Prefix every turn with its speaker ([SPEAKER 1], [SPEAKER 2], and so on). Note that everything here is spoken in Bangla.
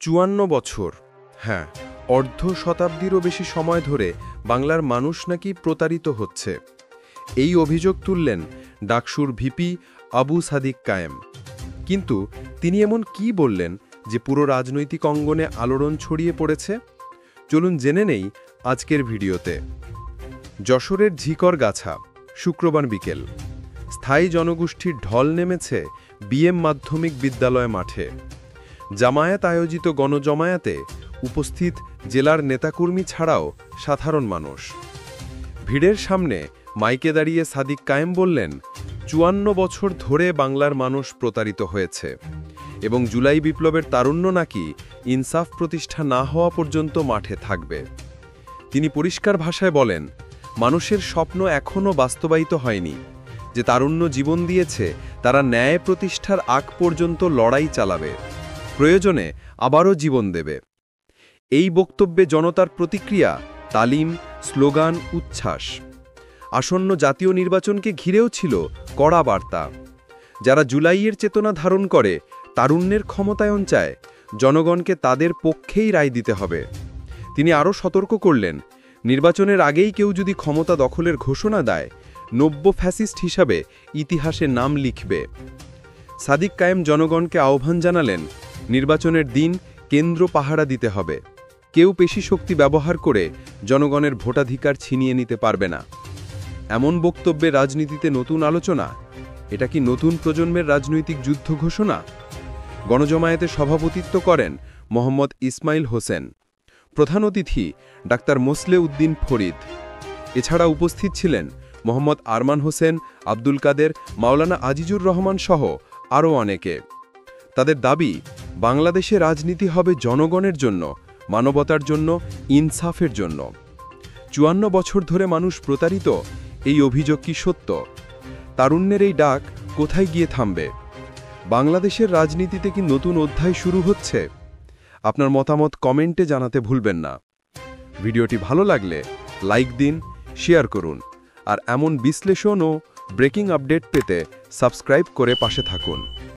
[SPEAKER 1] ৫৪ বছর, হ্যাঁ, অর্ধ শতাব্দীরও বেশি সময় ধরে বাংলার মানুষ নাকি প্রতারিত হচ্ছে। এই অভিযোগ তুললেন ডাকসুর ভিপি আবু সাদিক কায়েম। কিন্তু তিনি এমন কি বললেন যে পুরো রাজনৈতিক অঙ্গনে আলোড়ন ছড়িয়ে পড়েছে? চলুন জেনে নেই আজকের ভিডিওতে। যশোরের ঝিকরগাছা, শুক্রবার বিকেল। স্থায়ী জনগোষ্ঠীর ঢল নেমেছে বিএম মাধ্যমিক বিদ্যালয় মাঠে। জামায়াত আয়োজিত গণজমায়াতে উপস্থিত জেলার নেতাকর্মী ছাড়াও সাধারণ মানুষ। ভিড়ের সামনে মাইকে দাঁড়িয়ে সাদিক কায়েম বললেন, ৫৪ বছর ধরে বাংলার মানুষ প্রতারিত হয়েছে এবং জুলাই বিপ্লবের তারুণ্য নাকি ইনসাফ প্রতিষ্ঠা না হওয়া পর্যন্ত মাঠে থাকবে। তিনি পরিষ্কার ভাষায় বলেন, মানুষের স্বপ্ন এখনও বাস্তবায়িত হয়নি। যে তারুণ্য জীবন দিয়েছে তারা ন্যায় প্রতিষ্ঠার আগ পর্যন্ত লড়াই চালাবে, প্রয়োজনে আবারও জীবন দেবে। এই বক্তব্যে জনতার প্রতিক্রিয়া, তালিম, স্লোগান, উচ্ছ্বাস। আসন্ন জাতীয় নির্বাচনকে ঘিরেও ছিল কড়া বার্তা। যারা জুলাইয়ের চেতনা ধারণ করে, তারুণ্যের ক্ষমতায়ন চায়, জনগণকে তাদের পক্ষেই রায় দিতে হবে। তিনি আরও সতর্ক করলেন, নির্বাচনের আগেই কেউ যদি ক্ষমতা দখলের ঘোষণা দেয়, নব্য ফ্যাসিস্ট হিসাবে ইতিহাসে নাম লিখবে। সাদিক কায়েম জনগণকে আহ্বান জানালেন, নির্বাচনের দিন কেন্দ্র পাহারা দিতে হবে। কেউ পেশি শক্তি ব্যবহার করে জনগণের ভোটাধিকার ছিনিয়ে নিতে পারবে না। এমন বক্তব্যে রাজনীতিতে নতুন আলোচনা? এটা কি নতুন প্রজন্মের রাজনৈতিক যুদ্ধ ঘোষণা? গণজমায়েতে সভাপতিত্ব করেন মোহাম্মদ ইসমাইল হোসেন। প্রধান অতিথি ডাক্তার মোসলে উদ্দিন ফরিদ। এছাড়া উপস্থিত ছিলেন মোহাম্মদ আরমান হোসেন, আব্দুল কাদের, মাওলানা আজিজুর রহমান সহ আরও অনেকে। তাদের দাবি, বাংলাদেশে রাজনীতি হবে জনগণের জন্য, মানবতার জন্য, ইনসাফের জন্য। ৫৪ বছর ধরে মানুষ প্রতারিত, এই অভিযোগ কি সত্য? তারুণ্যের এই ডাক কোথায় গিয়ে থামবে? বাংলাদেশের রাজনীতিতে কি নতুন অধ্যায় শুরু হচ্ছে? আপনার মতামত কমেন্টে জানাতে ভুলবেন না। ভিডিওটি ভালো লাগলে লাইক দিন, শেয়ার করুন, আর এমন বিশ্লেষণ ও ব্রেকিং আপডেট পেতে সাবস্ক্রাইব করে পাশে থাকুন।